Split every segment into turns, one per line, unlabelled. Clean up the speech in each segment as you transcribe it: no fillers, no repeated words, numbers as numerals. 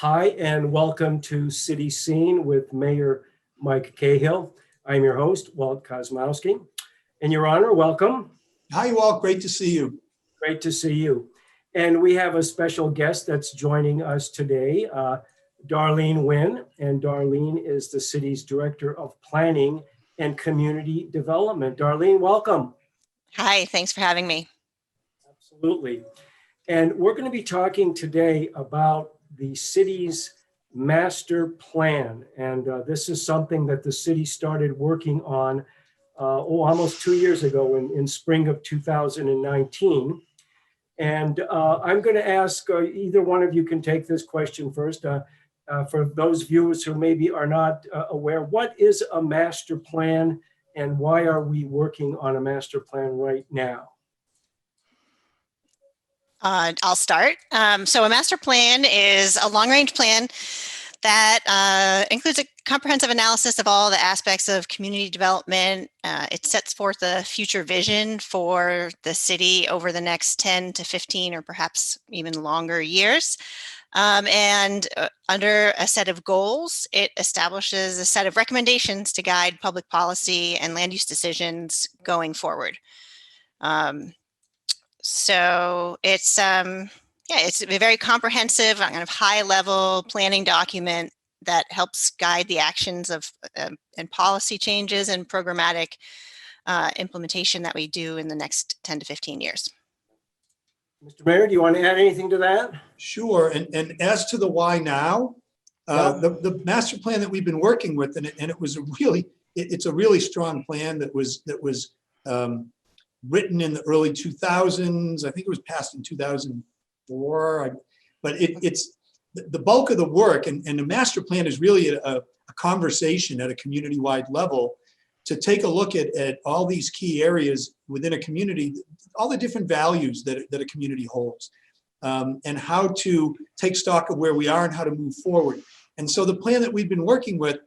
Hi, and welcome to City Scene with Mayor Mike Cahill. I'm your host, Walt Kosmowski. And Your Honor, welcome.
Hi, Walt. Great to see you.
Great to see you. And we have a special guest that's joining us today, Darlene Wynn. And Darlene is the city's Director of Planning and Community Development. Darlene, welcome.
Hi, thanks for having me.
Absolutely. And we're going to be talking today about the city's master plan. And this is something that the city started working on almost 2 years ago in spring of 2019. And I'm going to ask either one of you can take this question first. For those viewers who maybe are not aware, what is a master plan and why are we working on a master plan right now?
I'll start. So a master plan is a long-range plan that includes a comprehensive analysis of all the aspects of community development. It sets forth a future vision for the city over the next 10 to 15 or perhaps even longer years. And under a set of goals, it establishes a set of recommendations to guide public policy and land use decisions going forward. So it's a very comprehensive, kind of high-level planning document that helps guide the actions of and policy changes and programmatic implementation that we do in the next 10 to 15 years.
Mr. Mayor, do you want to add anything to that?
Sure. And as to the why now, the master plan that we've been working with, and it was it's a really strong plan that was written in the early 2000s. I think it was passed in 2004. But it's the bulk of the work, and the master plan is really a conversation at a community-wide level to take a look at all these key areas within a community, all the different values that a community holds, and how to take stock of where we are and how to move forward. And so the plan that we've been working with,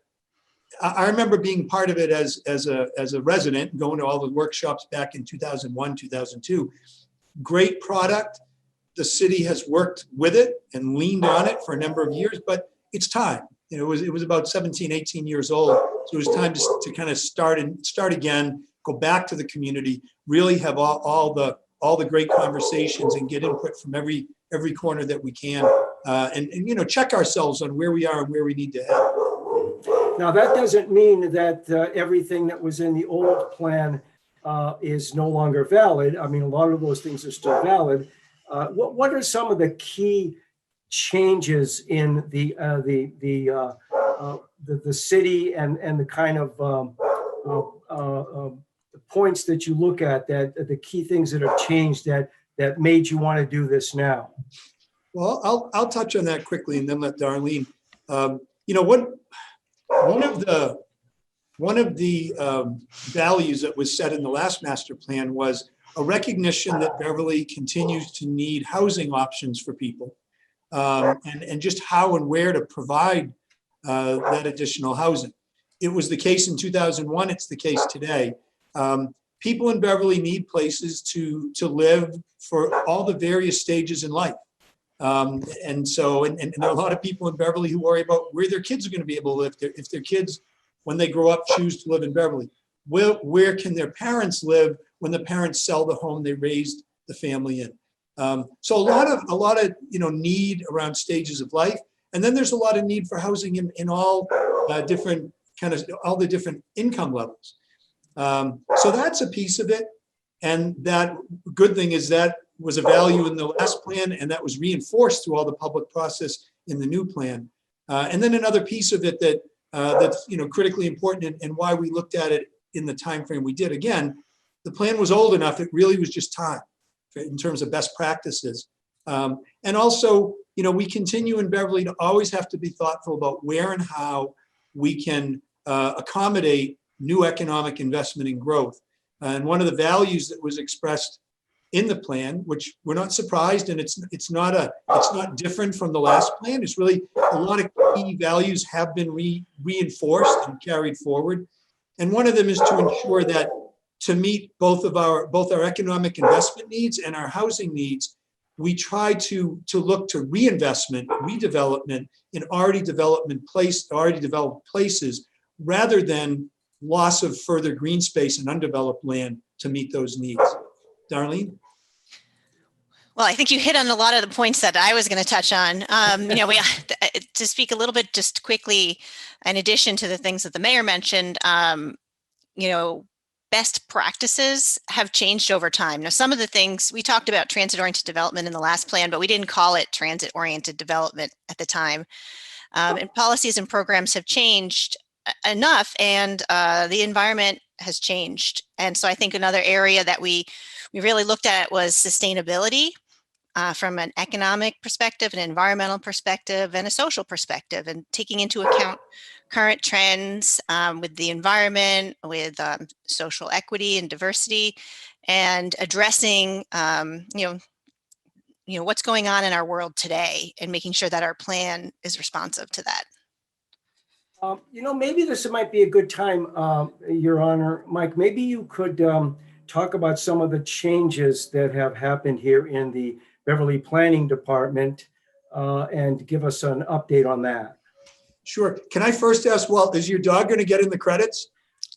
I remember being part of it as a resident, going to all the workshops back in 2001, 2002. Great product. The city has worked with it and leaned on it for a number of years, but it's time. It was about 17, 18 years old. So it was time to kind of start again, go back to the community, really have all the great conversations and get input from every corner that we can, and check ourselves on where we are and where we need to head.
Now, that doesn't mean that everything that was in the old plan is no longer valid. I mean, a lot of those things are still valid. What are some of the key changes in the city and the kind of points that you look at, that the key things that have changed that made you want to do this now?
Well, I'll touch on that quickly and then let Darlene. One of the values that was set in the last master plan was a recognition that Beverly continues to need housing options for people, and just how and where to provide that additional housing. It was the case in 2001. It's the case today. People in Beverly need places to live for all the various stages in life. And there are a lot of people in Beverly who worry about where their kids are going to be able to live. If their kids, when they grow up, choose to live in Beverly, where can their parents live when the parents sell the home they raised the family in? So a lot of need around stages of life, and then there's a lot of need for housing in all different all the different income levels. So that's a piece of it, and that good thing is that was a value in the last plan, and that was reinforced through all the public process in the new plan. And then another piece of it that's critically important, and why we looked at it in the time frame we did. Again, the plan was old enough; it really was just time in terms of best practices. And also, we continue in Beverly to always have to be thoughtful about where and how we can accommodate new economic investment and growth. And one of the values that was expressed in the plan, which we're not surprised, and it's not different from the last plan. It's really a lot of key values have been reinforced and carried forward. And one of them is to ensure that to meet both our economic investment needs and our housing needs, we try to look to reinvestment, redevelopment in already developed places, rather than loss of further green space and undeveloped land to meet those needs. Darlene?
Well, I think you hit on a lot of the points that I was going to touch on. To speak a little bit just quickly, in addition to the things that the mayor mentioned, best practices have changed over time. Now, some of the things we talked about transit-oriented development in the last plan, but we didn't call it transit-oriented development at the time. And policies and programs have changed enough, and the environment has changed. And so I think another area that we really looked at was sustainability. From an economic perspective, an environmental perspective, and a social perspective, and taking into account current trends with the environment, with social equity and diversity, and addressing, what's going on in our world today, and making sure that our plan is responsive to that.
Maybe this might be a good time, Your Honor. Mike, maybe you could talk about some of the changes that have happened here in the Beverly Planning Department and give us an update on that.
Sure. Can I first ask, Walt, is your dog going to get in the credits?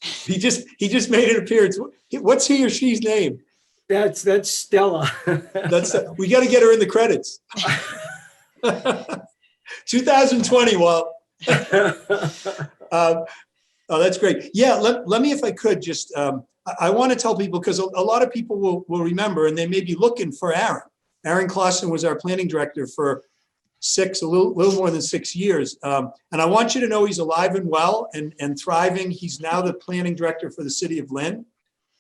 He just made an appearance. What's he or she's name?
That's Stella.
We got to get her in the credits. 2020, Walt. Oh, that's great. Yeah, let me, if I could, just I want to tell people, because a lot of people will remember, and they may be looking for Aaron. Aaron Clausen was our planning director for a little more than 6 years. And I want you to know he's alive and well and thriving. He's now the planning director for the city of Lynn.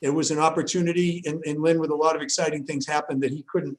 It was an opportunity in Lynn with a lot of exciting things happened that he couldn't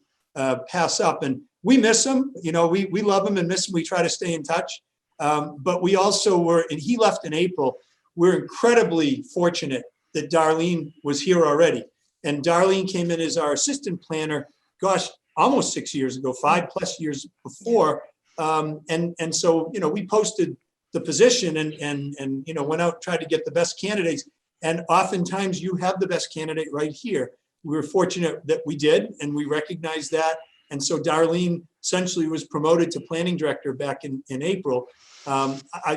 pass up. And we miss him. We love him and miss him. We try to stay in touch. But we also were, and he left in April. We're incredibly fortunate that Darlene was here already. And Darlene came in as our assistant planner, gosh, almost 6 years ago, 5+ years before. And so, we posted the position and went out and tried to get the best candidates. And oftentimes you have the best candidate right here. We were fortunate that we did, and we recognized that. And so Darlene essentially was promoted to planning director back in April.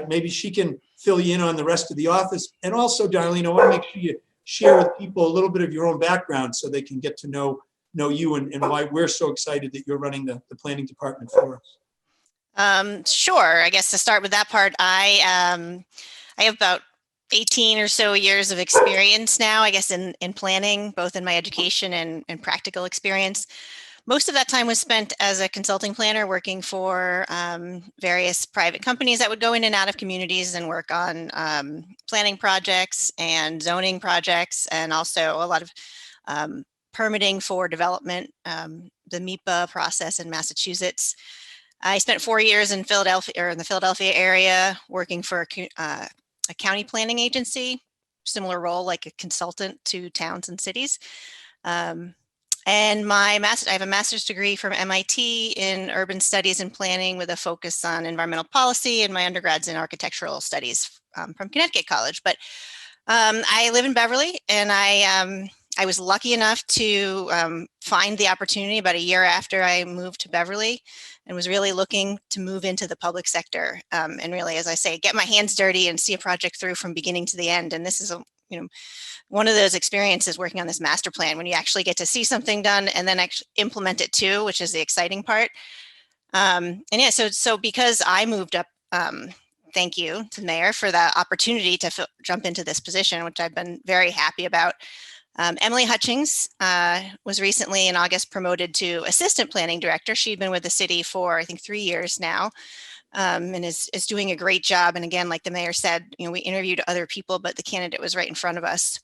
Maybe she can fill you in on the rest of the office. And also, Darlene, I want to make sure you share with people a little bit of your own background so they can get to know you and why we're so excited that you're running the planning department for us.
Sure. I guess to start with that part, I have about 18 or so years of experience now, I guess, in planning, both in my education and practical experience. Most of that time was spent as a consulting planner working for various private companies that would go in and out of communities and work on planning projects and zoning projects, and also a lot of permitting for development, the MIPA process in Massachusetts. I spent 4 years in Philadelphia, or in the Philadelphia area, working for a county planning agency, similar role like a consultant to towns and cities. And I have a master's degree from MIT in urban studies and planning with a focus on environmental policy, and my undergrad's in architectural studies from Connecticut College. But I live in Beverly, and I was lucky enough to find the opportunity about a year after I moved to Beverly, and was really looking to move into the public sector and really, as I say, get my hands dirty and see a project through from beginning to the end. And this is one of those experiences working on this master plan, when you actually get to see something done and then actually implement it too, which is the exciting part. And yeah, so because I moved up, thank you to the mayor for the opportunity to jump into this position, which I've been very happy about. Emily Hutchings was recently in August promoted to assistant planning director. She'd been with the city for, I think, 3 years now, and is doing a great job. And again, like the mayor said, we interviewed other people, but the candidate was right in front of us.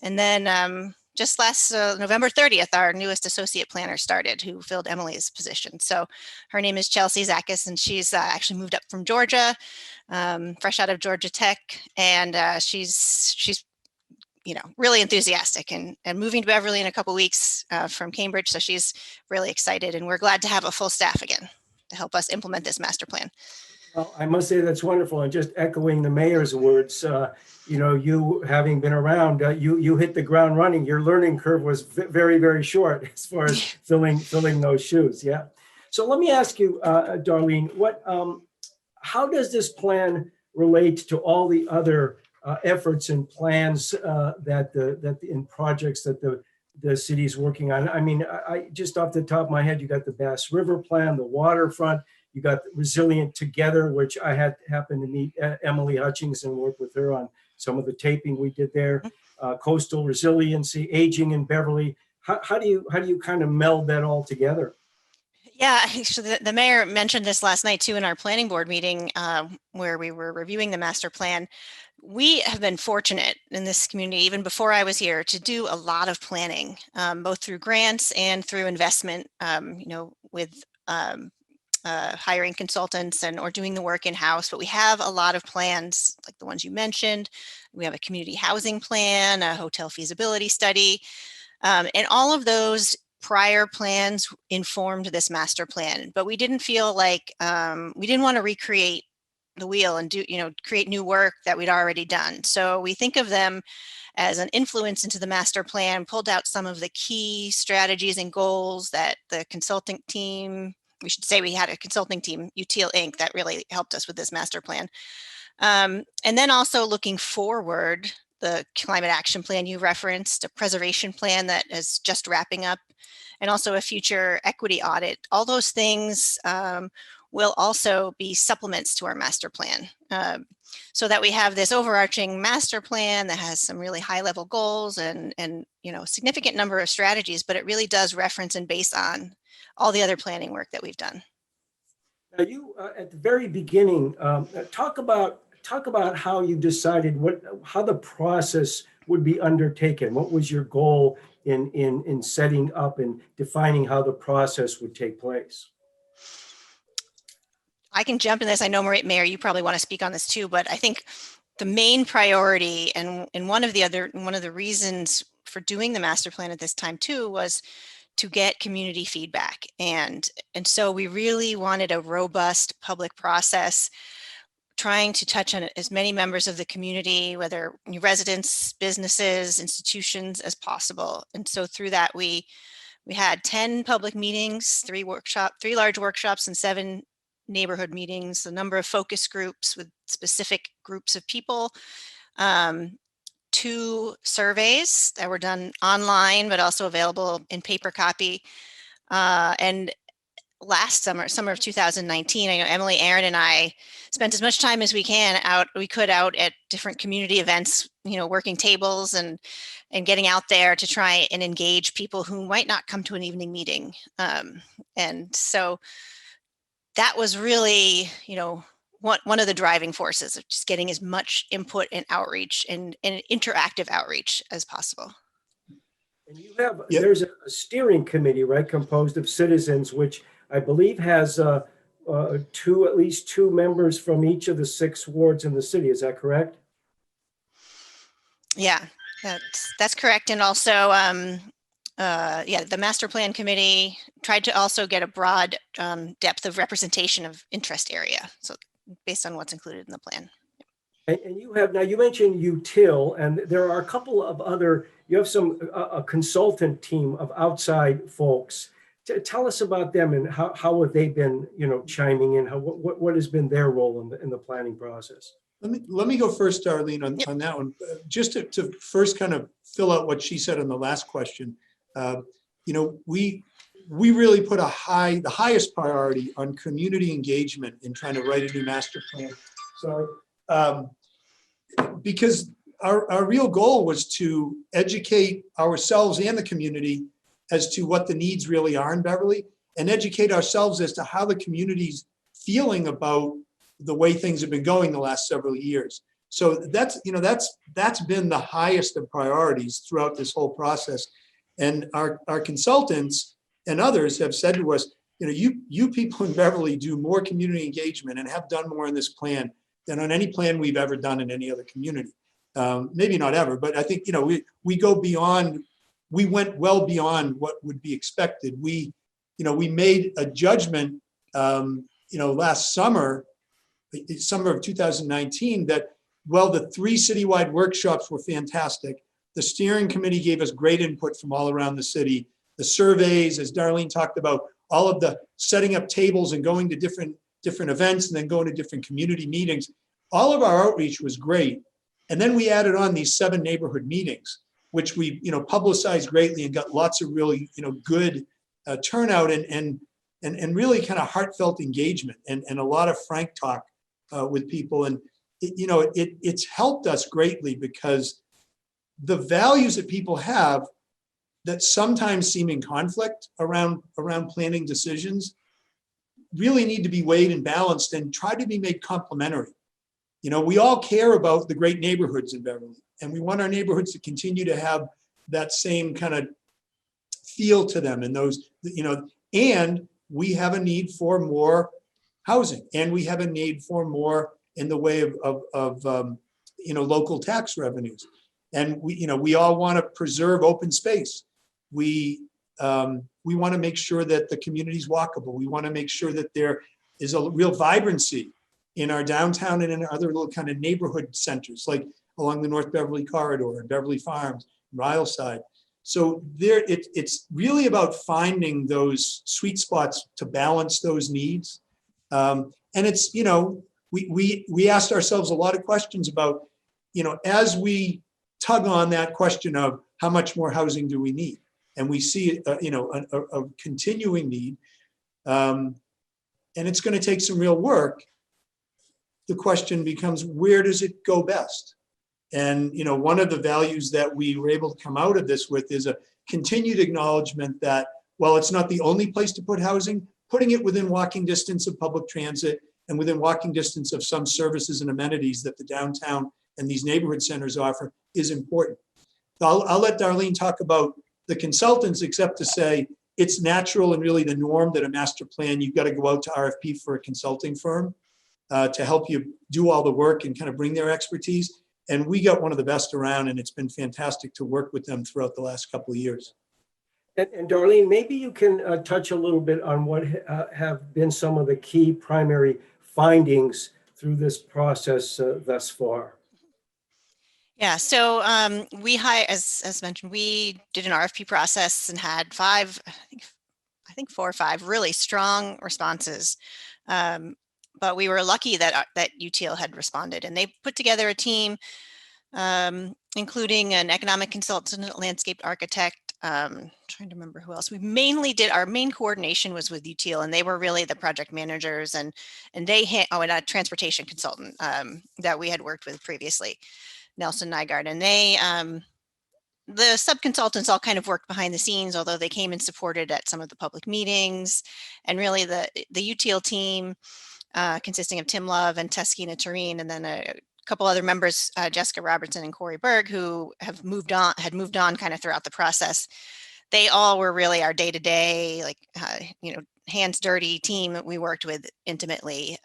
And then just last November 30th, our newest associate planner started, who filled Emily's position. So her name is Chelsea Zakis, and she's actually moved up from Georgia, fresh out of Georgia Tech, and she's really enthusiastic and moving to Beverly in a couple weeks from Cambridge. So she's really excited, and we're glad to have a full staff again to help us implement this master plan.
Well, I must say that's wonderful. And just echoing the mayor's words, you having been around, you hit the ground running. Your learning curve was very, very short as far as filling those shoes. Yeah. So let me ask you, Darlene, how does this plan relate to all the other efforts and plans in projects that the city is working on? I mean, I just off the top of my head, you got the Bass River Plan, the waterfront. You got Resilient Together, which I happened to meet Emily Hutchings and work with her on some of the taping we did there. Coastal resiliency, aging in Beverly. How do you kind of meld that all together?
Yeah, so the mayor mentioned this last night too in our planning board meeting where we were reviewing the master plan. We have been fortunate in this community, even before I was here, to do a lot of planning, both through grants and through investment, with hiring consultants or doing the work in-house. But we have a lot of plans like the ones you mentioned. We have a community housing plan, a hotel feasibility study, and all of those prior plans informed this master plan. But we didn't feel like we didn't want to recreate the wheel and create new work that we'd already done. So we think of them as an influence into the master plan, pulled out some of the key strategies and goals that the consulting team, we should say we had a consulting team, UTL Inc., that really helped us with this master plan. And then also looking forward, the climate action plan you referenced, a preservation plan that is just wrapping up, and also a future equity audit. All those things will also be supplements to our master plan, so that we have this overarching master plan that has some really high level goals and significant number of strategies, but it really does reference and base on all the other planning work that we've done.
Now you at the very beginning talk about how you decided how the process would be undertaken. What was your goal in setting up and defining how the process would take place?
I can jump in this. I know, Mayor, you probably want to speak on this too, but I think the main priority and one of the reasons for doing the master plan at this time too was to get community feedback. And so we really wanted a robust public process, trying to touch on as many members of the community, whether residents, businesses, institutions as possible. And so through that, we had 10 public meetings, 3 large workshops, and 7 neighborhood meetings, a number of focus groups with specific groups of people, 2 surveys that were done online, but also available in paper copy. And last summer of 2019, I know Emily, Aaron, and I spent as much time as we could out at different community events, working tables and getting out there to try and engage people who might not come to an evening meeting. And so that was really, one of the driving forces of just getting as much input and outreach and interactive outreach as possible.
And there's a steering committee, right, composed of citizens, which I believe has at least two members from each of the 6 wards in the city. Is that correct?
Yeah, that's correct. And also, the master plan committee tried to also get a broad depth of representation of interest area. So based on what's included in the plan.
And you mentioned UTIL, and there are a couple of you have a consultant team of outside folks. Tell us about them and how have they been, chiming in? What has been their role in the planning process?
Let me go first, Darlene, on that one. Just to first kind of fill out what she said in the last question. We really put the highest priority on community engagement in trying to write a new master plan. So, because our real goal was to educate ourselves and the community as to what the needs really are in Beverly, and educate ourselves as to how the community's feeling about the way things have been going the last several years. So that's been the highest of priorities throughout this whole process. And our consultants and others have said to us, you people in Beverly do more community engagement and have done more in this plan than on any plan we've ever done in any other community. Maybe not ever, but I think, we went well beyond what would be expected. We made a judgment, last summer, summer of 2019 that, well, the 3 citywide workshops were fantastic. The steering committee gave us great input from all around the city. The surveys, as Darlene talked about, all of the setting up tables and going to different events and then going to different community meetings. All of our outreach was great. And then we added on these 7 neighborhood meetings, which we, publicized greatly and got lots of really, good turnout and really kind of heartfelt engagement and a lot of frank talk with people. And, it's helped us greatly because the values that people have that sometimes seem in conflict around planning decisions really need to be weighed and balanced and try to be made complementary. We all care about the great neighborhoods in Beverly, and we want our neighborhoods to continue to have that same kind of feel to them and those, and we have a need for more housing, and we have a need for more in the way of local tax revenues. And we all want to preserve open space. We want to make sure that the community is walkable. We want to make sure that there is a real vibrancy in our downtown and in other little kind of neighborhood centers, like along the North Beverly corridor and Beverly Farms, Ryleside. So it's really about finding those sweet spots to balance those needs. And it's, we asked ourselves a lot of questions about, as we tug on that question of how much more housing do we need? And we see, a continuing need, and it's going to take some real work. The question becomes, where does it go best? And, one of the values that we were able to come out of this with is a continued acknowledgement that, while it's not the only place to put housing, putting it within walking distance of public transit and within walking distance of some services and amenities that the downtown and these neighborhood centers offer is important. I'll let Darlene talk about the consultants, except to say it's natural and really the norm that a master plan, you've got to go out to RFP for a consulting firm to help you do all the work and kind of bring their expertise. And we got one of the best around, and it's been fantastic to work with them throughout the last couple of years.
And Darlene, maybe you can touch a little bit on what have been some of the key primary findings through this process thus far.
Yeah, so as mentioned, we did an RFP process and had 5, I think 4 or 5 really strong responses. But we were lucky that UTL had responded, and they put together a team, including an economic consultant, a landscape architect. Trying to remember who else. We mainly did, our main coordination was with UTL, and they were really the project managers, and and a transportation consultant that we had worked with previously, Nelson Nygaard. And they, the sub-consultants all kind of worked behind the scenes, although they came and supported at some of the public meetings. And really the UTL team, consisting of Tim Love and Teskina Tureen, and then a couple other members, Jessica Robertson and Corey Berg, who had moved on kind of throughout the process. They all were really our day-to-day, like, hands dirty team that we worked with intimately.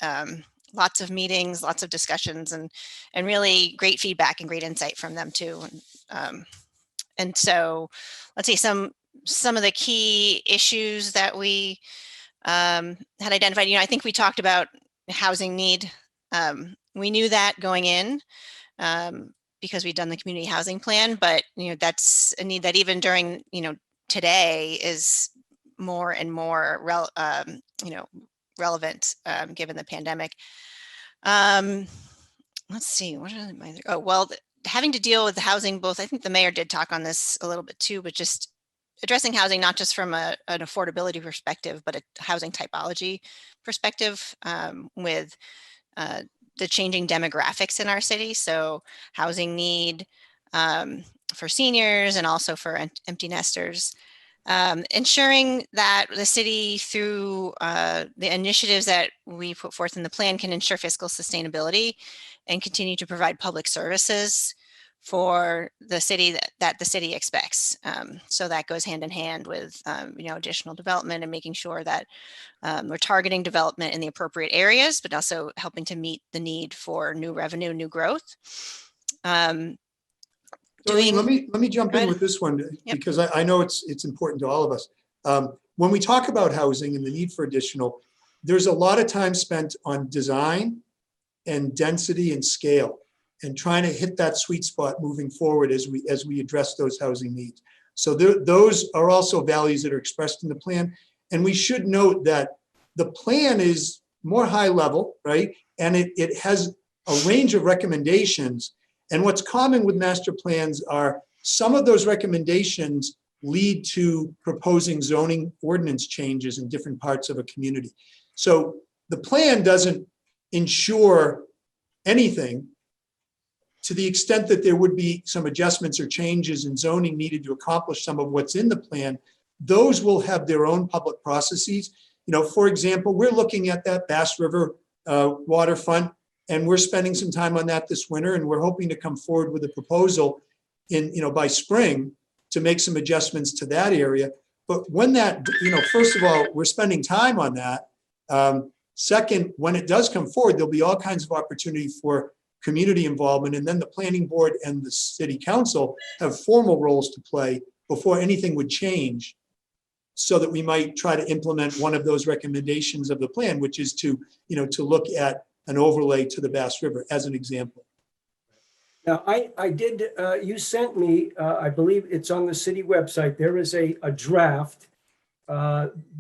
Lots of meetings, lots of discussions, and really great feedback and great insight from them too. And so let's see, some of the key issues that we had identified. I think we talked about housing need. We knew that going in because we'd done the community housing plan, but that's a need that even during today is more and more relevant given the pandemic. Let's see, what are my other, oh well, having to deal with the housing, both, I think the mayor did talk on this a little bit too, but just addressing housing, not just from an affordability perspective, but a housing typology perspective, with the changing demographics in our city. So housing need for seniors and also for empty nesters. Ensuring that the city, through the initiatives that we put forth in the plan, can ensure fiscal sustainability and continue to provide public services for the city that the city expects. So that goes hand in hand with additional development and making sure that we're targeting development in the appropriate areas, but also helping to meet the need for new revenue, new growth.
Let me jump in with this one, because I know it's important to all of us. When we talk about housing and the need for additional, there's a lot of time spent on design and density and scale, and trying to hit that sweet spot moving forward as we address those housing needs. So those are also values that are expressed in the plan. And we should note that the plan is more high level, right? And it has a range of recommendations. And what's common with master plans are some of those recommendations lead to proposing zoning ordinance changes in different parts of a community. So the plan doesn't ensure anything to the extent that there would be some adjustments or changes in zoning needed to accomplish some of what's in the plan. Those will have their own public processes. You know, for example, we're looking at that Bass River waterfront, and we're spending some time on that this winter, and we're hoping to come forward with a proposal in, by spring to make some adjustments to that area. But when that, first of all, we're spending time on that. Second, when it does come forward, there'll be all kinds of opportunity for community involvement, and then the planning board and the city council have formal roles to play before anything would change, so that we might try to implement one of those recommendations of the plan, which is to look at an overlay to the Bass River as an example.
Now, I did, you sent me, I believe it's on the city website, there is a draft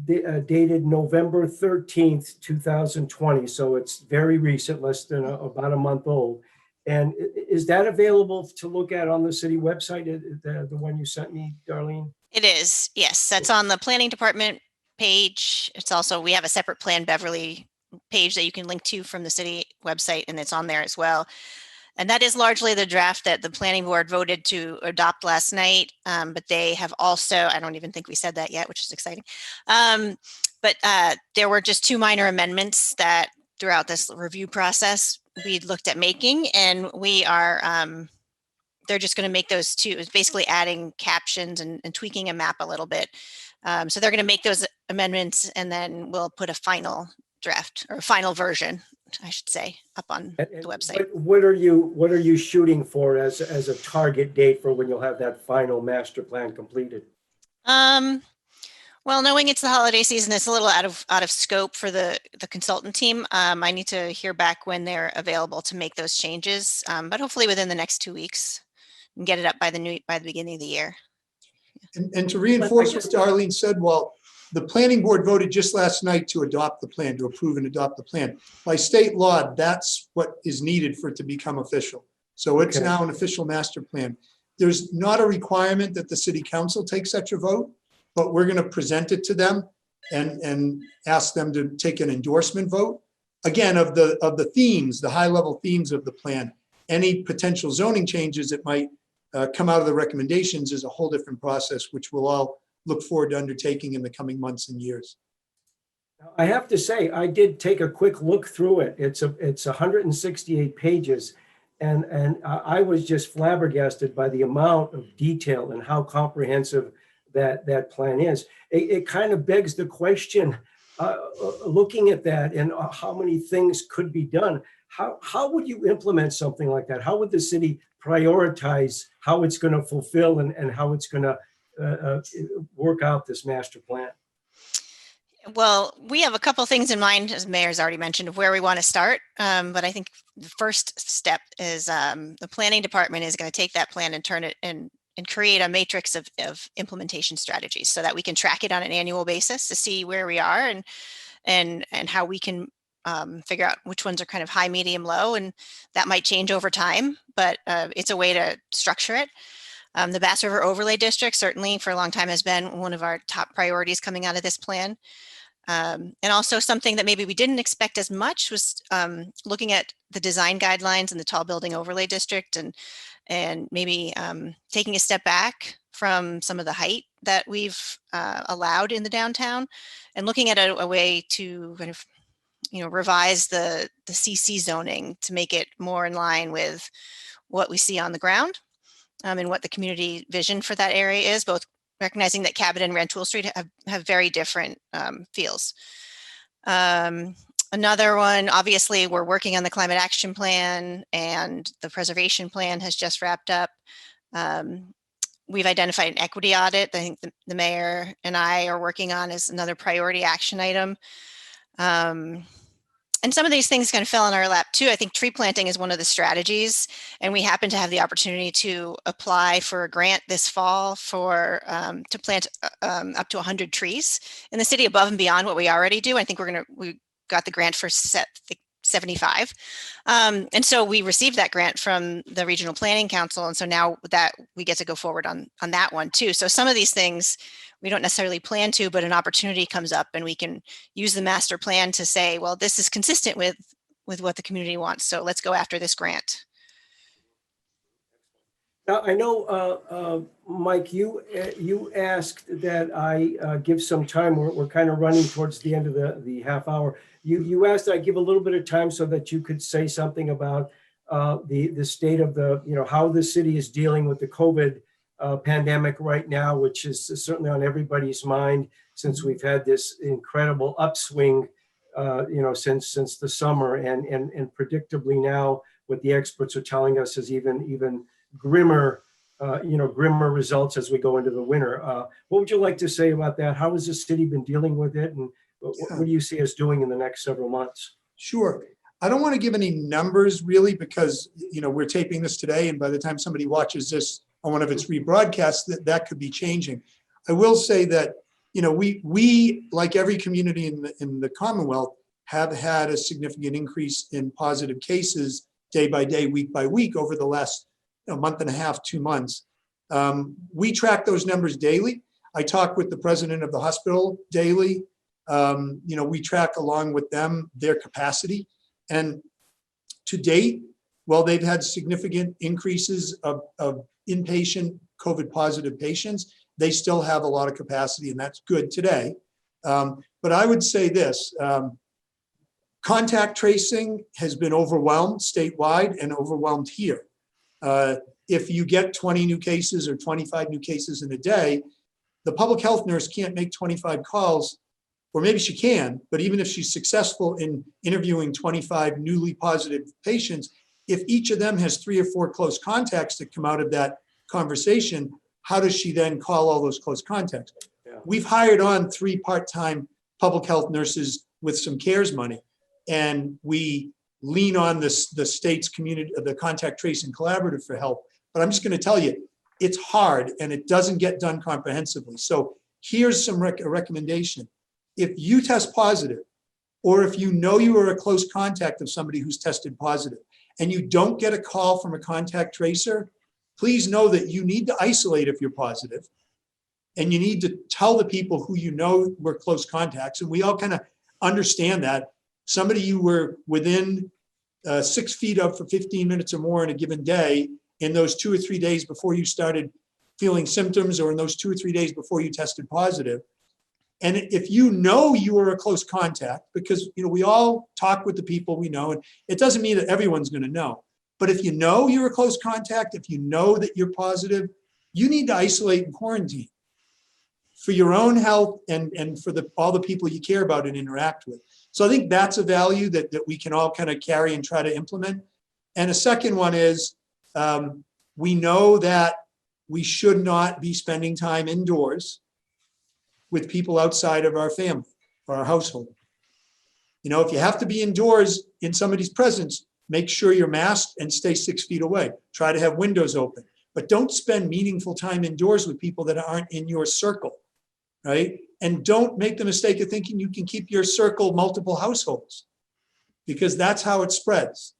dated November 13th, 2020. So it's very recent, less than about a month old. And is that available to look at on the city website, the one you sent me, Darlene?
It is, yes. That's on the planning department page. It's also, we have a separate Plan Beverly page that you can link to from the city website, and it's on there as well. And that is largely the draft that the planning board voted to adopt last night. But they have also, I don't even think we said that yet, which is exciting. But there were just 2 minor amendments that throughout this review process we looked at making, and we are, they're just going to make those 2. It's basically adding captions and tweaking a map a little bit. So they're going to make those amendments, and then we'll put a final draft, or a final version, I should say, up on the website.
What are you shooting for as a target date for when you'll have that final master plan completed?
Well, knowing it's the holiday season, it's a little out of scope for the consultant team. I need to hear back when they're available to make those changes, but hopefully within the next 2 weeks, and get it up by the beginning of the year.
And to reinforce what Darlene said, well, the planning board voted just last night to adopt the plan, to approve and adopt the plan. By state law, that's what is needed for it to become official. So it's now an official master plan. There's not a requirement that the city council take such a vote, but we're going to present it to them and ask them to take an endorsement vote. Again, of the themes, the high level themes of the plan. Any potential zoning changes that might come out of the recommendations is a whole different process, which we'll all look forward to undertaking in the coming months and years.
I have to say, I did take a quick look through it. It's 168 pages, and I was just flabbergasted by the amount of detail and how comprehensive that plan is. It kind of begs the question, looking at that and how many things could be done. How would you implement something like that? How would the city prioritize how it's going to fulfill and how it's going to work out this master plan?
Well, we have a couple things in mind, as the mayor's already mentioned, of where we want to start. But I think the first step is the planning department is going to take that plan and turn it and create a matrix of implementation strategies so that we can track it on an annual basis to see where we are and how we can figure out which ones are kind of high, medium, low, and that might change over time, but it's a way to structure it. The Bass River Overlay District certainly for a long time has been one of our top priorities coming out of this plan. And also something that maybe we didn't expect as much was looking at the design guidelines in the Tall Building Overlay District and maybe taking a step back from some of the height that we've allowed in the downtown and looking at a way to kind of revise the CC zoning to make it more in line with what we see on the ground. And what the community vision for that area is, both recognizing that Cabot and Rantoul Street have very different feels. Another one, obviously, we're working on the climate action plan and the preservation plan has just wrapped up. We've identified an equity audit that I think the mayor and I are working on as another priority action item. And some of these things kind of fell in our lap too. I think tree planting is one of the strategies, and we happen to have the opportunity to apply for a grant this fall for to plant up to 100 trees in the city above and beyond what we already do. I think we got the grant for 75. And so we received that grant from the Regional Planning Council. And so now that we get to go forward on that one too. So some of these things we don't necessarily plan to, but an opportunity comes up and we can use the master plan to say, well, this is consistent with what the community wants. So let's go after this grant.
Now, I know, Mike, you asked that I give some time. We're kind of running towards the end of the half hour. You asked that I give a little bit of time so that you could say something about the state of how the city is dealing with the COVID pandemic right now, which is certainly on everybody's mind since we've had this incredible upswing, since the summer, and predictably now what the experts are telling us is even grimmer results as we go into the winter. What would you like to say about that? How has the city been dealing with it, and what do you see us doing in the next several months?
Sure. I don't want to give any numbers really because, we're taping this today, and by the time somebody watches this on one of its rebroadcasts, that could be changing. I will say that, we like every community in the Commonwealth have had a significant increase in positive cases day by day, week by week over the last month and a half, 2 months. We track those numbers daily. I talk with the president of the hospital daily. We track along with them their capacity. And to date, while they've had significant increases of inpatient COVID positive patients, they still have a lot of capacity, and that's good today. But I would say this, contact tracing has been overwhelmed statewide and overwhelmed here. If you get 20 new cases or 25 new cases in a day, the public health nurse can't make 25 calls, or maybe she can, but even if she's successful in interviewing 25 newly positive patients, if each of them has 3 or 4 close contacts that come out of that conversation, how does she then call all those close contacts? Yeah. We've hired on 3 part-time public health nurses with some CARES money, and we lean on the state's community, the contact tracing collaborative for help. But I'm just going to tell you, it's hard and it doesn't get done comprehensively. So here's some recommendation. If you test positive, or if you know you are a close contact of somebody who's tested positive, and you don't get a call from a contact tracer, please know that you need to isolate if you're positive, and you need to tell the people who you know were close contacts. And we all kind of understand that. Somebody you were within 6 feet of for 15 minutes or more in a given day, in those 2 or 3 days before you started feeling symptoms, or in those 2 or 3 days before you tested positive. And if you know you are a close contact, because we all talk with the people we know, and it doesn't mean that everyone's going to know. But if you know you're a close contact, if you know that you're positive, you need to isolate and quarantine for your own health and for all the people you care about and interact with. So I think that's a value that we can all kind of carry and try to implement. And a second one is, we know that we should not be spending time indoors with people outside of our family or our household. If you have to be indoors in somebody's presence, make sure you're masked and stay 6 feet away. Try to have windows open, but don't spend meaningful time indoors with people that aren't in your circle, right? And don't make the mistake of thinking you can keep your circle multiple households, because that's how it spreads.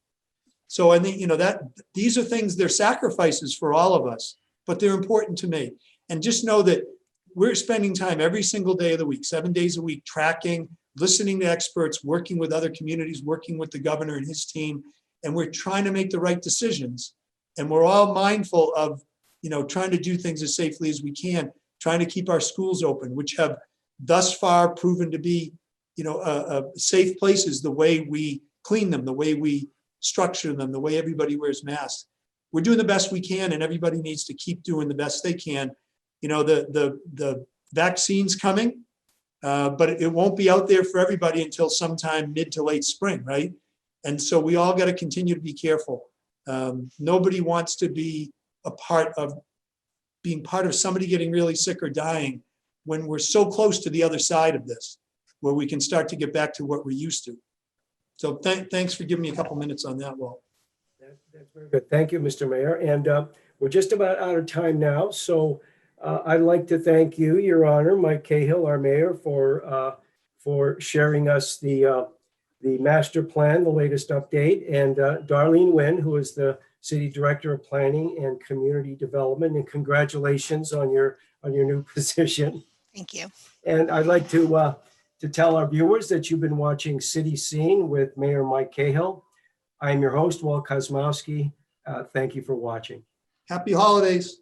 So I think, that these are things, they're sacrifices for all of us, but they're important to me. And just know that we're spending time every single day of the week, 7 days a week, tracking, listening to experts, working with other communities, working with the governor and his team. And we're trying to make the right decisions. And we're all mindful of, trying to do things as safely as we can, trying to keep our schools open, which have thus far proven to be, safe places, the way we clean them, the way we structure them, the way everybody wears masks. We're doing the best we can, and everybody needs to keep doing the best they can. The vaccine's coming, but it won't be out there for everybody until sometime mid to late spring, right? And so we all got to continue to be careful. Nobody wants to be being part of somebody getting really sick or dying when we're so close to the other side of this, where we can start to get back to what we're used to. So thanks for giving me a couple minutes on that, Walt.
That's very good. Thank you, Mr. Mayor. And we're just about out of time now. So I'd like to thank you, Your Honor, Mike Cahill, our mayor, for sharing us the master plan, the latest update, and Darlene Nguyen, who is the City Director of Planning and Community Development. And congratulations on your new position.
Thank you.
And I'd like to tell our viewers that you've been watching City Scene with Mayor Mike Cahill. I'm your host, Walt Kosmowski. Thank you for watching.
Happy holidays.